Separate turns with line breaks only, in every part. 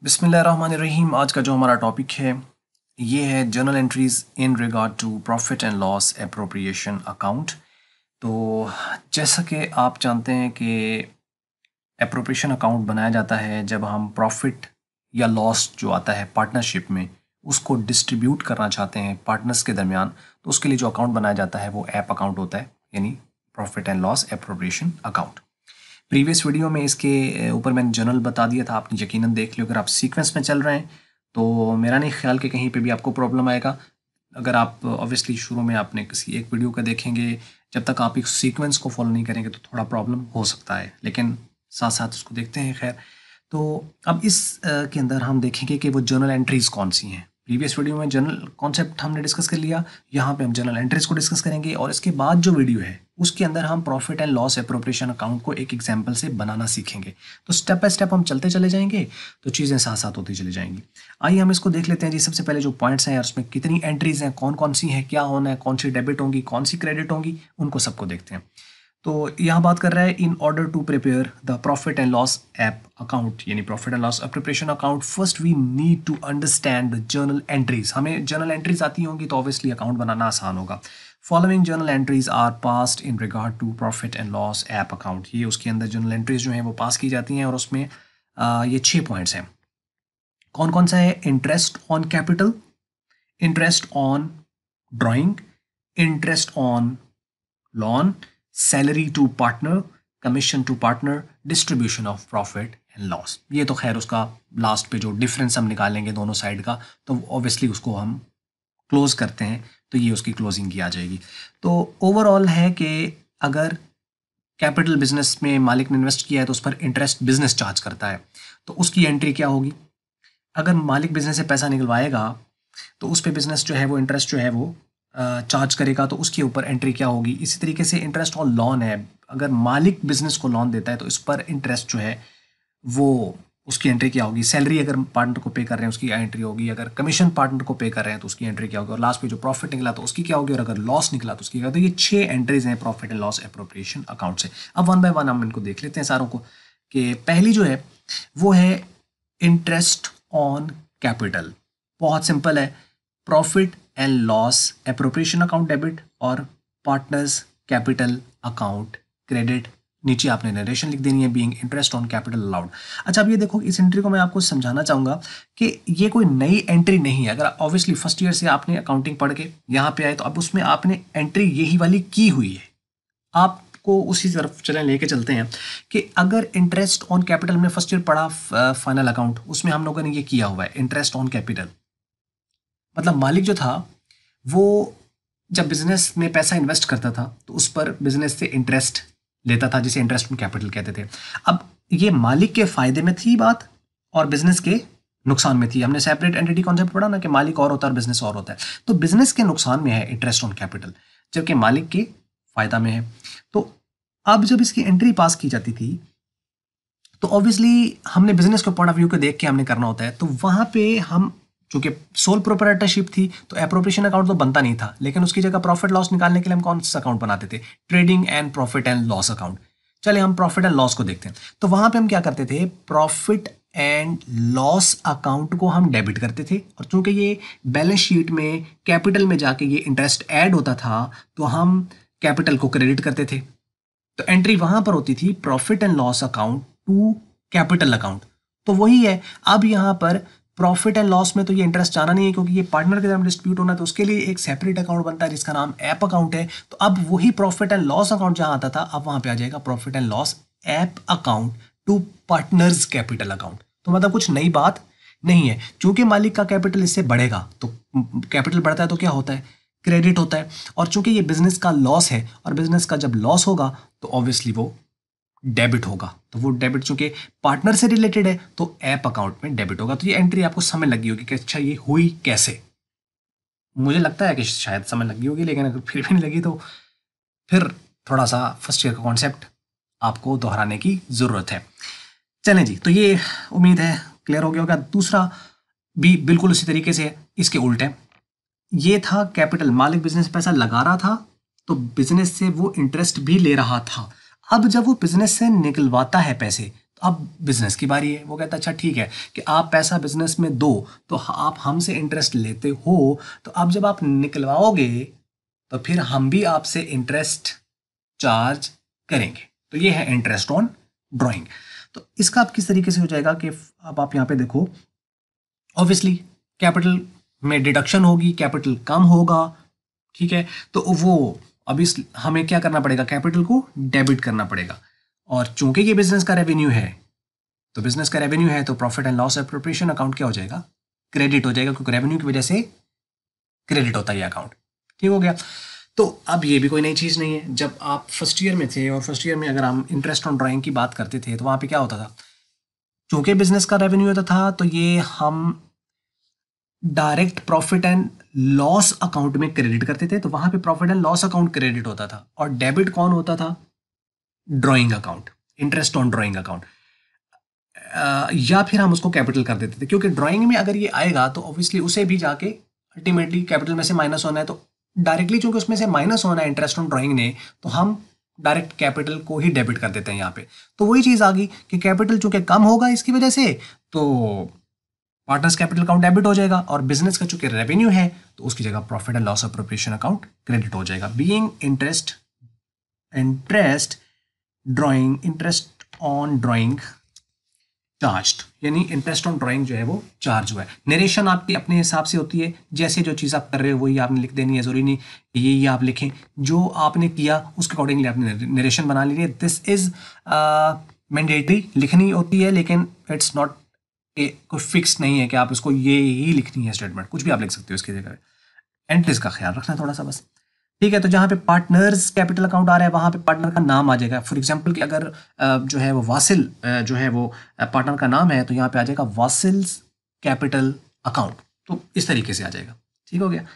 बिस्मिल्लाहिर्रहमानिर्रहीम। आज का जो हमारा टॉपिक है ये है journal entries in regard to profit and loss appropriation account. तो जैसा कि आप जानते हैं कि एप्रोप्रिएशन अकाउंट बनाया जाता है जब हम प्रॉफिट या लॉस जो आता है पार्टनरशिप में उसको डिस्ट्रीब्यूट करना चाहते हैं पार्टनर्स के दरमियान, तो उसके लिए जो अकाउंट बनाया जाता है वो ऐप अकाउंट होता है, यानी profit and loss appropriation account. Previous video में इसके ऊपर मैंने जनरल बता दिया था, आपने यकीनन देख लियो। अगर आप सीक्वेंस में चल रहे हैं तो मेरा नहीं ख्याल कि कहीं पे भी आपको प्रॉब्लम आएगा। अगर आप ऑब्वियसली शुरू में आपने किसी एक वीडियो का देखेंगे, जब तक आप एक सीक्वेंस को फॉलो नहीं करेंगे तो थोड़ा प्रॉब्लम हो सकता है, लेकिन साथ साथ उसको देखते हैं। खैर, तो अब इस के अंदर हम देखेंगे कि वो जर्नल एंट्रीज़ कौन सी हैं। प्रीवियस वीडियो में जनरल कॉन्सेप्ट हमने डिस्कस कर लिया, यहाँ पे हम जनरल एंट्रीज को डिस्कस करेंगे और इसके बाद जो वीडियो है उसके अंदर हम profit and loss appropriation account को एक एग्जांपल से बनाना सीखेंगे। तो स्टेप बाय स्टेप हम चलते चले जाएंगे तो चीज़ें साथ साथ होती चली जाएंगी। आइए हम इसको देख लेते हैं जी। सबसे पहले जो पॉइंट्स हैं उसमें कितनी एंट्रीज हैं, कौन कौन सी हैं, क्या होना है, कौन सी डेबिट होंगी, कौन सी क्रेडिट होंगी, उनको सबको देखते हैं। तो यहाँ बात कर रहा है in order to prepare the profit and loss app account, यानी profit and loss preparation account, first we need to understand the journal entries. हमें जर्नल एंट्रीज आती होंगी तो ऑब्वियसली अकाउंट बनाना आसान होगा। Following journal entries are passed in regard to profit and loss app account. ये उसके अंदर जर्नल एंट्रीज जो हैं वो पास की जाती हैं और उसमें ये 6 पॉइंट्स हैं। कौन कौन सा है? Interest on capital, interest on drawing, interest on loan, salary to partner, commission to partner, distribution of profit and loss. ये तो खैर उसका लास्ट पे जो डिफरेंस हम निकालेंगे दोनों साइड का, तो ऑब्वियसली उसको हम क्लोज करते हैं तो ये उसकी क्लोजिंग की आ जाएगी। तो ओवरऑल है कि अगर कैपिटल बिजनेस में मालिक ने इन्वेस्ट किया है तो उस पर इंटरेस्ट बिजनेस चार्ज करता है, तो उसकी एंट्री क्या होगी? अगर मालिक बिजनेस से पैसा निकलवाएगा तो उस पर बिजनेस जो है वो इंटरेस्ट जो है वो चार्ज करेगा, तो उसके ऊपर एंट्री क्या होगी? इसी तरीके से इंटरेस्ट ऑन लोन है, अगर मालिक बिजनेस को लोन देता है तो इस पर इंटरेस्ट जो है वो उसकी एंट्री क्या होगी? सैलरी अगर पार्टनर को पे कर रहे हैं उसकी एंट्री होगी, अगर कमीशन पार्टनर को पे कर रहे हैं तो उसकी एंट्री क्या होगी, और लास्ट पे जो प्रॉफिट निकला तो उसकी क्या होगी, और अगर लॉस निकला तो उसकी क्या होगी। तो ये 6 एंट्रीज हैं profit and loss appropriation account से। अब वन बाय वन हम इनको देख लेते हैं सारों को। कि पहली जो है वो है इंटरेस्ट ऑन कैपिटल। बहुत सिंपल है, profit and loss appropriation account debit और पार्टनर्स कैपिटल अकाउंट क्रेडिट। नीचे आपने नरेशन लिख देनी है, being interest on capital allowed. अच्छा, अब ये देखो, इस एंट्री को मैं आपको समझाना चाहूँगा कि ये कोई नई एंट्री नहीं है। अगर ऑब्वियसली फर्स्ट ईयर से आपने अकाउंटिंग पढ़ के यहाँ पे आए तो अब उसमें आपने एंट्री यही वाली की हुई है। आपको उसी तरफ चलें, लेके चलते हैं कि अगर इंटरेस्ट ऑन कैपिटल में फर्स्ट ईयर पढ़ा फाइनल अकाउंट, उसमें हम लोगों ने ये किया हुआ है इंटरेस्ट ऑन कैपिटल। मतलब मालिक जो था वो जब बिजनेस में पैसा इन्वेस्ट करता था तो उस पर बिजनेस से इंटरेस्ट लेता था, जिसे इंटरेस्ट ऑन कैपिटल कहते थे। अब ये मालिक के फायदे में थी बात और बिजनेस के नुकसान में थी। हमने सेपरेट एंटिटी कॉन्सेप्ट पढ़ा ना कि मालिक और होता है और बिजनेस और होता है। तो बिजनेस के नुकसान में है इंटरेस्ट ऑन कैपिटल, जबकि मालिक के फायदा में है। तो अब जब इसकी एंट्री पास की जाती थी तो ऑब्वियसली हमने बिजनेस के पॉइंट ऑफ व्यू को देख के हमने करना होता है। तो वहां पे हम, चूंकि सोल प्रोप्राइटरशिप थी तो एप्रोप्रिएशन अकाउंट तो बनता नहीं था, लेकिन उसकी जगह प्रॉफिट लॉस निकालने के लिए हम कौन सा अकाउंट बनाते थे? Trading and profit and loss account. चलिए हम प्रॉफिट एंड लॉस को देखते हैं। तो वहां पे हम क्या करते थे? प्रॉफिट एंड लॉस अकाउंट को हम डेबिट करते थे, और चूंकि ये बैलेंस शीट में कैपिटल में जाके ये इंटरेस्ट ऐड होता था तो हम कैपिटल को क्रेडिट करते थे। तो एंट्री वहां पर होती थी profit and loss account to capital account. तो वही है, अब यहाँ पर प्रॉफिट एंड लॉस में तो ये इंटरेस्ट जाना नहीं है क्योंकि ये पार्टनर के साथ डिस्प्यूट होना है, तो उसके लिए एक सेपरेट अकाउंट बनता है जिसका नाम ऐप अकाउंट है। तो अब वही प्रॉफिट एंड लॉस अकाउंट जहां आता था, अब वहां पे आ जाएगा profit and loss app account to partners capital account. तो मतलब कुछ नई बात नहीं है। चूंकि मालिक का कैपिटल इससे बढ़ेगा तो कैपिटल बढ़ता है तो क्या होता है? क्रेडिट होता है। और चूंकि ये बिजनेस का लॉस है और बिजनेस का जब लॉस होगा तो ऑब्वियसली वो डेबिट होगा। तो वो डेबिट चूंकि पार्टनर से रिलेटेड है तो ऐप अकाउंट में डेबिट होगा। तो ये एंट्री आपको समझ लगी होगी कि अच्छा ये हुई कैसे। मुझे लगता है कि शायद समझ लगी होगी, लेकिन अगर फिर भी नहीं लगी तो फिर थोड़ा सा फर्स्ट ईयर का कॉन्सेप्ट आपको दोहराने की ज़रूरत है। चलें जी, तो ये उम्मीद है क्लियर हो गया होगा। दूसरा भी बिल्कुल उसी तरीके से इसके उल्टे, ये था कैपिटल, मालिक बिजनेस पैसा लगा रहा था तो बिजनेस से वो इंटरेस्ट भी ले रहा था। अब जब वो बिजनेस से निकलवाता है पैसे, तो अब बिजनेस की बारी है। वो कहता है अच्छा ठीक है कि आप पैसा बिजनेस में दो तो आप हमसे इंटरेस्ट लेते हो, तो अब जब आप निकलवाओगे तो फिर हम भी आपसे इंटरेस्ट चार्ज करेंगे। तो ये है इंटरेस्ट ऑन ड्राइंग। तो इसका अब किस तरीके से हो जाएगा कि अब आप यहाँ पे देखो, ऑब्वियसली कैपिटल में डिडक्शन होगी, कैपिटल कम होगा, ठीक है। तो वो अब इस हमें क्या करना पड़ेगा, कैपिटल को डेबिट करना पड़ेगा। और चूंकि ये बिजनेस का रेवेन्यू है, तो बिजनेस का रेवेन्यू है तो profit and loss appropriation account क्या हो जाएगा, क्रेडिट हो जाएगा, क्योंकि रेवेन्यू की वजह से क्रेडिट होता है ये अकाउंट। ठीक हो गया। तो अब ये भी कोई नई चीज़ नहीं है। जब आप फर्स्ट ईयर में थे और फर्स्ट ईयर में अगर हम इंटरेस्ट ऑन ड्राइंग की बात करते थे तो वहाँ पे क्या होता था, चूंकि बिजनेस का रेवेन्यू होता था तो ये हम direct profit and loss account में क्रेडिट करते थे, तो वहां पे profit and loss account credit होता था। और डेबिट कौन होता था, drawing account, interest on drawing account. या फिर हम उसको कैपिटल कर देते थे, क्योंकि ड्राइंग में अगर ये आएगा तो ऑब्वियसली उसे भी जाके अल्टीमेटली कैपिटल में से माइनस होना है। तो डायरेक्टली चूंकि उसमें से माइनस होना है इंटरेस्ट ऑन ड्राइंग ने, तो हम डायरेक्ट कैपिटल को ही डेबिट कर देते हैं यहाँ पे। तो वही चीज़ आ गई कि कैपिटल चूंकि कम होगा इसकी वजह से, तो पार्टनर्स कैपिटल अकाउंट डेबिट हो जाएगा। और बिजनेस का चूंकि रेवेन्यू है तो उसकी जगह profit and loss appropriation account credit हो जाएगा। Being interest drawing, interest on drawing charged, यानी इंटरेस्ट ऑन ड्राइंग जो है वो चार्ज हुआ है। नरेशन आपकी अपने हिसाब से होती है, जैसे जो चीज़ आप कर रहे हो वही आपने लिख देनी है, जरूरी नहीं ये आप लिखें, जो आपने किया उसके अकॉर्डिंगली आपने नरेशन बना ली है। दिस इज मैंडेटरी, लिखनी होती है, लेकिन इट्स नॉट कोई फिक्स नहीं है कि आप इसको ये ही लिखनी है स्टेटमेंट, कुछ भी आप लिख सकते हो इसकी जगह। एंट्रीज का ख्याल रखना थोड़ा सा बस, ठीक है। तो जहाँ पे पार्टनर्स कैपिटल अकाउंट आ रहा है वहाँ पे पार्टनर का नाम आ जाएगा। फॉर एग्जांपल कि अगर जो है वो वासिल जो है वो पार्टनर का नाम है, तो यहाँ पे आ जाएगा वासिल्स कैपिटल अकाउंट। तो इस तरीके से आ जाएगा। ठीक हो गया।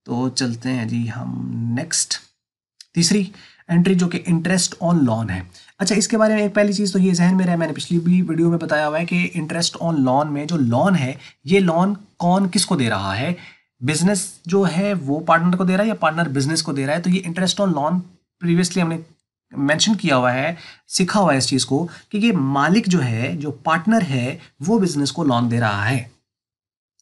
तो चलते हैं जी हम नेक्स्ट, तीसरी एंट्री जो कि इंटरेस्ट ऑन लोन है। अच्छा, इसके बारे में एक पहली चीज़ तो ये जहन में रहा, मैंने पिछली भी वीडियो में बताया हुआ है कि इंटरेस्ट ऑन लोन में जो लोन है, ये लोन कौन किसको दे रहा है, बिजनेस जो है वो पार्टनर को दे रहा है या पार्टनर बिजनेस को दे रहा है। तो ये इंटरेस्ट ऑन लोन प्रीवियसली हमने मेंशन किया हुआ है, सीखा हुआ है इस चीज़ को कि ये मालिक जो है, जो पार्टनर है, वो बिजनेस को लोन दे रहा है।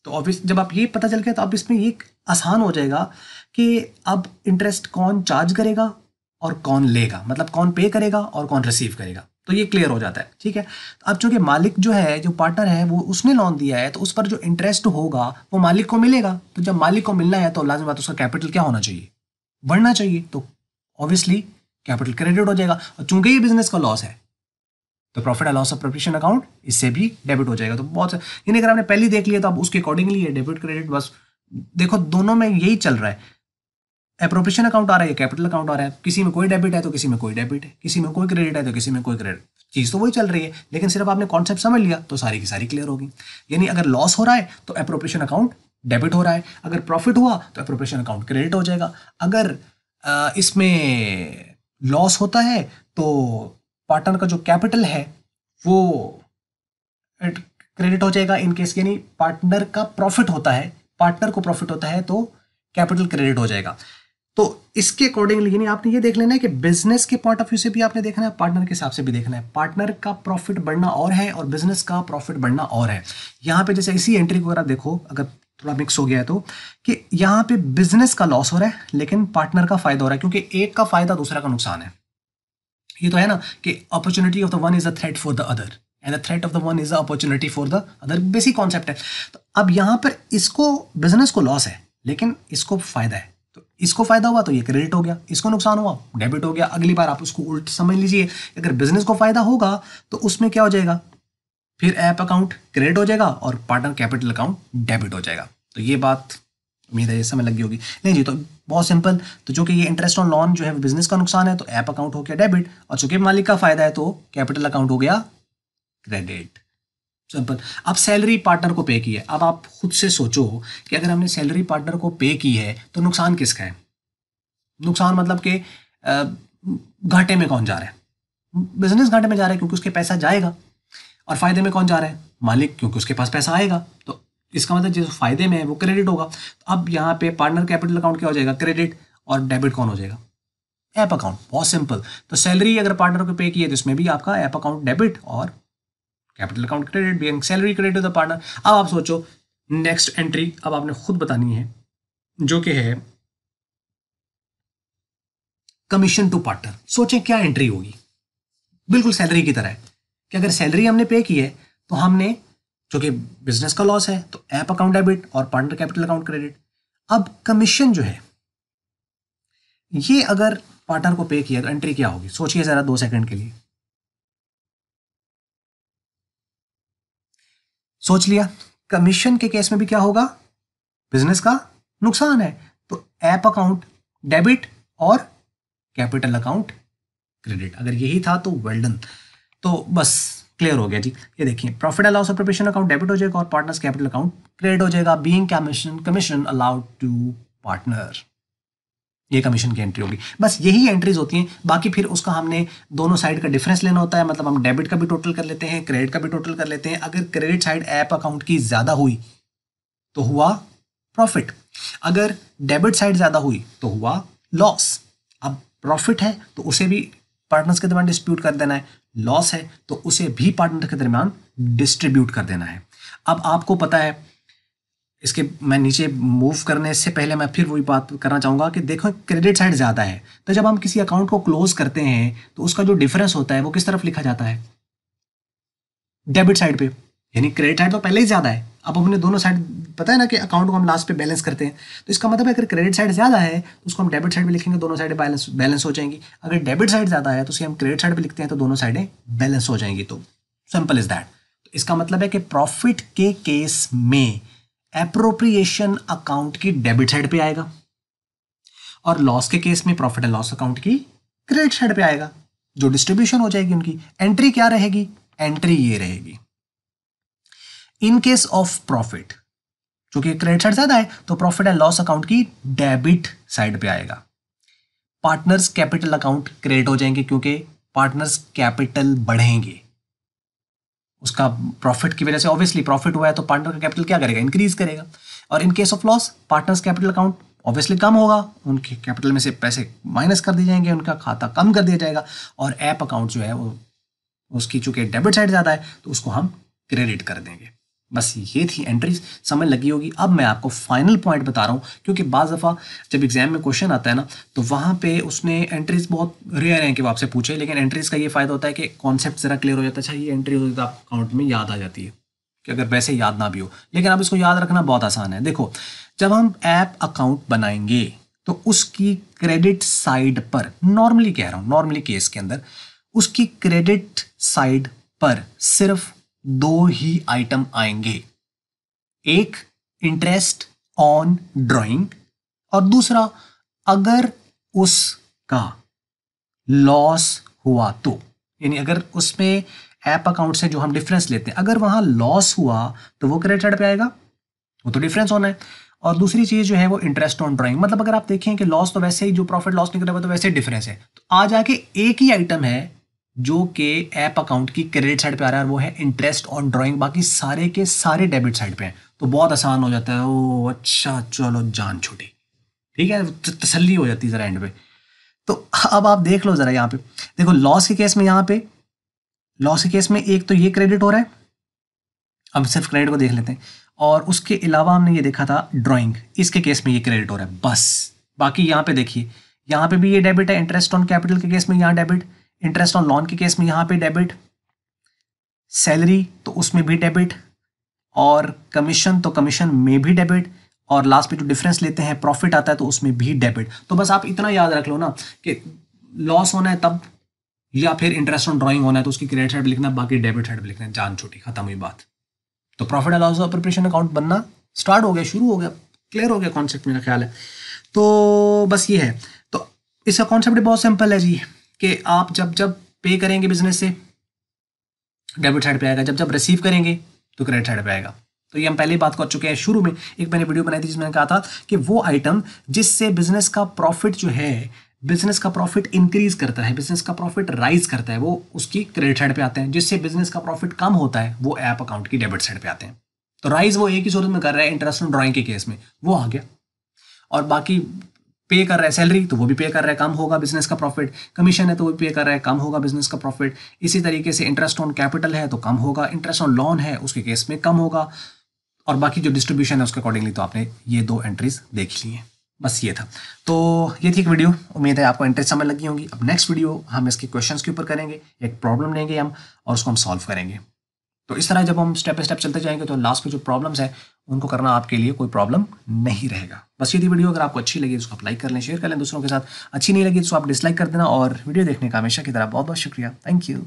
तो ऑब्वियस जब आप ये पता चल गया तो अब इसमें ये आसान हो जाएगा कि अब इंटरेस्ट कौन चार्ज करेगा और कौन लेगा, मतलब कौन पे करेगा और कौन रिसीव करेगा। तो ये क्लियर हो जाता है। ठीक है। अब चूंकि मालिक जो है, जो पार्टनर है, वो उसने लोन दिया है, तो उस पर जो इंटरेस्ट होगा वो मालिक को मिलेगा। तो जब मालिक को मिलना है तो लाज़मी बात उसका कैपिटल क्या होना चाहिए, बढ़ना चाहिए। तो ऑब्वियसली कैपिटल क्रेडिट हो जाएगा। और चूंकि ये बिजनेस का लॉस है तो profit and loss appropriation account इससे भी डेबिट हो जाएगा। तो बहुत यानी अगर आपने पहले देख लिया तो अब उसके अकॉर्डिंगली ये डेबिट क्रेडिट, बस देखो दोनों में यही चल रहा है। एप्रोप्रिएशन अकाउंट आ रहा है, कैपिटल अकाउंट आ रहा है, किसी में कोई डेबिट है तो किसी में कोई डेबिट है, किसी में कोई क्रेडिट है तो किसी में कोई क्रेडिट, चीज़ तो वही चल रही है, लेकिन सिर्फ आपने कॉन्सेप्ट समझ लिया तो सारी की सारी क्लियर होगी। यानी अगर लॉस हो रहा है तो एप्रोप्रिएशन अकाउंट डेबिट हो रहा है, अगर प्रॉफिट हुआ तो एप्रोप्रिएशन अकाउंट क्रेडिट हो जाएगा। अगर इसमें लॉस होता है तो पार्टनर का जो कैपिटल है वो क्रेडिट हो जाएगा। इन केस यानी पार्टनर का प्रॉफिट होता है, पार्टनर को प्रॉफिट होता है तो कैपिटल क्रेडिट हो जाएगा। तो इसके अकॉर्डिंगली यानी आपने ये देख लेना है कि बिजनेस के पॉइंट ऑफ व्यू से भी आपने देखना है, पार्टनर के हिसाब से भी देखना है। पार्टनर का प्रॉफिट बढ़ना और है और बिजनेस का प्रॉफिट बढ़ना और है। यहाँ पे जैसे इसी एंट्री को अगर आप देखो, अगर थोड़ा मिक्स हो गया है तो कि यहाँ पे बिजनेस का लॉस हो रहा है लेकिन पार्टनर का फायदा हो रहा है, क्योंकि एक का फायदा दूसरा का नुकसान है। ये तो है ना कि opportunity of the one is a threat for the other and the threat of the one is a opportunity for the other, basic concept है। तो अब यहाँ पर इसको बिजनेस को लॉस है लेकिन इसको फायदा है, तो इसको फायदा हुआ तो ये क्रेडिट हो गया, इसको नुकसान हुआ डेबिट हो गया। अगली बार आप उसको उल्ट समझ लीजिए, अगर बिजनेस को फायदा होगा तो उसमें क्या हो जाएगा, फिर ऐप अकाउंट क्रेडिट हो जाएगा और पार्टनर कैपिटल अकाउंट डेबिट हो जाएगा। तो ये बात उम्मीद है ये समझ लगी होगी। नहीं जी, तो बहुत सिंपल। तो जो कि ये इंटरेस्ट ऑन लोन जो है बिजनेस का नुकसान है तो ऐप अकाउंट हो गया डेबिट, और चूंकि मालिक का फायदा है तो कैपिटल अकाउंट हो गया क्रेडिट। सिंपल। अब सैलरी पार्टनर को पे की है, अब आप खुद से सोचो कि अगर हमने सैलरी पार्टनर को पे की है तो नुकसान किसका है। नुकसान मतलब कि घाटे में कौन जा रहा है, बिजनेस घाटे में जा रहा है क्योंकि उसके पैसा जाएगा, और फायदे में कौन जा रहा है, मालिक, क्योंकि उसके पास पैसा आएगा। तो इसका मतलब जो फायदे में है वो क्रेडिट होगा। तो अब यहाँ पे पार्टनर कैपिटल अकाउंट क्या हो जाएगा, क्रेडिट, और डेबिट कौन हो जाएगा, ऐप अकाउंट। बहुत सिंपल। तो सैलरी अगर पार्टनर को पे की है तो इसमें भी आपका ऐप अकाउंट डेबिट और capital account credit, being salary credit to the partner. अब आप सोचो नेक्स्ट एंट्री अब आपने खुद बतानी है, जो कि है कमीशन टू पार्टनर। सोचें क्या एंट्री होगी, बिल्कुल सैलरी की तरह है कि अगर सैलरी हमने पे की है तो हमने, जो कि बिजनेस का लॉस है, तो ऐप अकाउंट डेबिट और पार्टनर कैपिटल अकाउंट क्रेडिट। अब कमीशन जो है ये अगर पार्टनर को पे किया तो एंट्री क्या होगी, सोचिए जरा 2 सेकंड के लिए। सोच लिया। कमीशन के केस में भी क्या होगा, बिजनेस का नुकसान है, तो ऐप अकाउंट डेबिट और कैपिटल अकाउंट क्रेडिट। अगर यही था तो वेल डन, तो बस क्लियर हो गया जी। ये देखिए profit and loss appropriation account debit हो जाएगा और पार्टनर्स कैपिटल अकाउंट क्रेडिट हो जाएगा। Being commission allowed to partner, ये कमीशन की एंट्री होगी। बस यही एंट्रीज होती हैं। बाकी फिर उसका हमने दोनों साइड का डिफरेंस लेना होता है, मतलब हम डेबिट का भी टोटल कर लेते हैं, क्रेडिट का भी टोटल कर लेते हैं। अगर क्रेडिट साइड ऐप अकाउंट की ज़्यादा हुई तो हुआ प्रॉफिट, अगर डेबिट साइड ज़्यादा हुई तो हुआ लॉस। अब प्रॉफिट है तो उसे भी पार्टनर्स के दरमियान डिस्ट्रीब्यूट कर देना है, लॉस है तो उसे भी पार्टनर के दरमियान डिस्ट्रीब्यूट कर देना है। अब आपको पता है, इसके मैं नीचे मूव करने से पहले मैं फिर वही बात करना चाहूँगा कि देखो क्रेडिट साइड ज़्यादा है, तो जब हम किसी अकाउंट को क्लोज करते हैं तो उसका जो डिफरेंस होता है वो किस तरफ लिखा जाता है, डेबिट साइड पे। यानी क्रेडिट साइड तो पहले ही ज़्यादा है, अब हमने दोनों साइड, पता है ना कि अकाउंट को हम लास्ट पे बैलेंस करते हैं, तो इसका मतलब है अगर क्रेडिट साइड ज़्यादा है तो उसको हम डेबिट साइड पे लिखेंगे, दोनों साइडें बैलेंस हो जाएंगी। अगर डेबिट साइड ज़्यादा है तो उसे हम क्रेडिट साइड पे लिखते हैं तो दोनों साइडें बैलेंस हो जाएंगी। तो सिंपल इज दैट। तो इसका मतलब है कि प्रॉफिट के केस में एप्रोप्रिएशन अकाउंट की डेबिट साइड पे आएगा और लॉस के केस में प्रॉफिट एंड लॉस अकाउंट की क्रेडिट साइड पे आएगा। जो डिस्ट्रीब्यूशन हो जाएगी उनकी, एंट्री क्या रहेगी, एंट्री ये रहेगी। इन केस ऑफ प्रॉफिट, चूंकि क्रेडिट साइड ज्यादा है तो प्रॉफिट एंड लॉस अकाउंट की डेबिट साइड पे आएगा। पार्टनर्स कैपिटल अकाउंट क्रेडिट हो जाएंगे क्योंकि पार्टनर्स कैपिटल बढ़ेंगे, उसका प्रॉफिट की वजह से। ऑब्वियसली प्रॉफिट हुआ है तो पार्टनर का कैपिटल क्या करेगा, इंक्रीज करेगा। और in case of loss, partners capital account obviously कम होगा, उनके कैपिटल में से पैसे माइनस कर दिए जाएंगे, उनका खाता कम कर दिया जाएगा। और ऐप अकाउंट जो है वो, उसकी चूंकि डेबिट साइड ज़्यादा है तो उसको हम क्रेडिट कर देंगे। बस ये थी एंट्रीज, समझ लगी होगी। अब मैं आपको फाइनल पॉइंट बता रहा हूँ, क्योंकि बाज़ दफ़ा जब एग्जाम में क्वेश्चन आता है ना तो वहाँ पे उसने एंट्रीज बहुत रेयर हैं कि वो आपसे पूछे, लेकिन एंट्रीज का ये फ़ायदा होता है कि कॉन्सेप्ट ज़रा क्लियर हो जाता है। अच्छा ये एंट्री होती है तो आप अकाउंट में याद आ जाती है, कि अगर वैसे याद ना भी हो, लेकिन अब इसको याद रखना बहुत आसान है। देखो जब हम ऐप अकाउंट बनाएंगे तो उसकी क्रेडिट साइड पर, नॉर्मली कह रहा हूँ, नॉर्मली केस के अंदर उसकी क्रेडिट साइड पर सिर्फ 2 ही आइटम आएंगे। एक इंटरेस्ट ऑन ड्राइंग और दूसरा अगर उसका लॉस हुआ तो, यानी अगर उसमें ऐप अकाउंट से जो हम डिफरेंस लेते हैं अगर वहां लॉस हुआ तो वो क्रेडिट साइड पे आएगा, वो तो डिफरेंस होना है। और दूसरी चीज जो है वो इंटरेस्ट ऑन ड्राइंग, मतलब अगर आप देखें कि लॉस तो वैसे ही, जो प्रॉफिट लॉस निकला हुआ तो वैसे डिफरेंस है, तो आ जाके एक ही आइटम है जो कि ऐप अकाउंट की क्रेडिट साइड पे आ रहा है, वो है इंटरेस्ट ऑन ड्राइंग। बाकी सारे के सारे डेबिट साइड पे हैं, तो बहुत आसान हो जाता है। ओ अच्छा चलो जान छूटी, ठीक है, तसल्ली हो जाती है जरा एंड पे। तो अब आप देख लो जरा यहाँ पे, देखो लॉस के केस में, यहाँ पे लॉस के केस में एक तो ये क्रेडिट हो रहा है, अब सिर्फ क्रेडिट को देख लेते हैं। और उसके अलावा हमने ये देखा था ड्राइंग, इसके केस में ये क्रेडिट हो रहा है बस। बाकी यहाँ पे देखिए, यहाँ पे भी ये डेबिट है, इंटरेस्ट ऑन कैपिटल के केस में यहाँ डेबिट, इंटरेस्ट ऑन लोन के केस में यहाँ पे डेबिट, सैलरी तो उसमें भी डेबिट, और कमीशन तो कमीशन में भी डेबिट, और लास्ट पे जो डिफरेंस लेते हैं प्रॉफिट आता है तो उसमें भी डेबिट। तो बस आप इतना याद रख लो ना कि लॉस होना है तब, या फिर इंटरेस्ट ऑन ड्राइंग होना है तो उसकी क्रेडिट साइड पे लिखना, बाकी डेबिट साइड पे लिखना है, जान छूटी, खत्म हुई बात। तो profit and loss appropriation account बनना स्टार्ट हो गया, शुरू हो गया, क्लियर हो गया कॉन्सेप्ट, मेरा ख्याल है। तो बस ये है। तो इसका कॉन्सेप्ट बहुत सिंपल है जी, कि आप जब जब पे करेंगे बिजनेस से डेबिट साइड पे आएगा, जब जब रिसीव करेंगे तो क्रेडिट साइड पे आएगा। तो ये हम पहले ही बात कर चुके हैं, शुरू में एक मैंने वीडियो बनाई थी जिसमें कहा था कि वो आइटम जिससे बिजनेस का प्रॉफिट जो है, बिजनेस का प्रॉफिट इंक्रीज करता है, बिजनेस का प्रॉफिट राइज करता है, वो उसकी क्रेडिट साइड पे आते हैं। जिससे बिजनेस का प्रॉफिट कम होता है वो ऐप अकाउंट की डेबिट साइड पे आते हैं। तो राइज वो एक ही सूरत में कर रहा है, इंटरेस्ट ऑन ड्राइंग के केस में वो आ गया, और बाकी पे कर रहा है सैलरी तो वो भी पे कर रहा है, कम होगा बिजनेस का प्रॉफिट। कमीशन है तो वो भी पे कर रहा है, कम होगा बिजनेस का प्रॉफिट। इसी तरीके से इंटरेस्ट ऑन कैपिटल है तो कम होगा, इंटरेस्ट ऑन लोन है उसके केस में कम होगा, और बाकी जो डिस्ट्रीब्यूशन है उसके अकॉर्डिंगली तो आपने ये 2 एंट्रीज देख ली हैं। बस ये था। तो ये थी एक वीडियो, उम्मीद है आपको इंटरेस्ट समझ लगी होंगी। अब नेक्स्ट वीडियो हम इसके क्वेश्चंस के ऊपर करेंगे, एक प्रॉब्लम लेंगे हम और उसको हम सॉल्व करेंगे। तो इस तरह जब हम स्टेप बाय स्टेप चलते जाएंगे तो लास्ट में जो प्रॉब्लम्स है उनको करना आपके लिए कोई प्रॉब्लम नहीं रहेगा। बस ये थी वीडियो, अगर आपको अच्छी लगी तो उसको आप लाइक कर लें, शेयर कर लें दूसरों के साथ। अच्छी नहीं लगी तो आप डिसलाइक कर देना, और वीडियो देखने का हमेशा की तरह बहुत बहुत शुक्रिया। Thank you.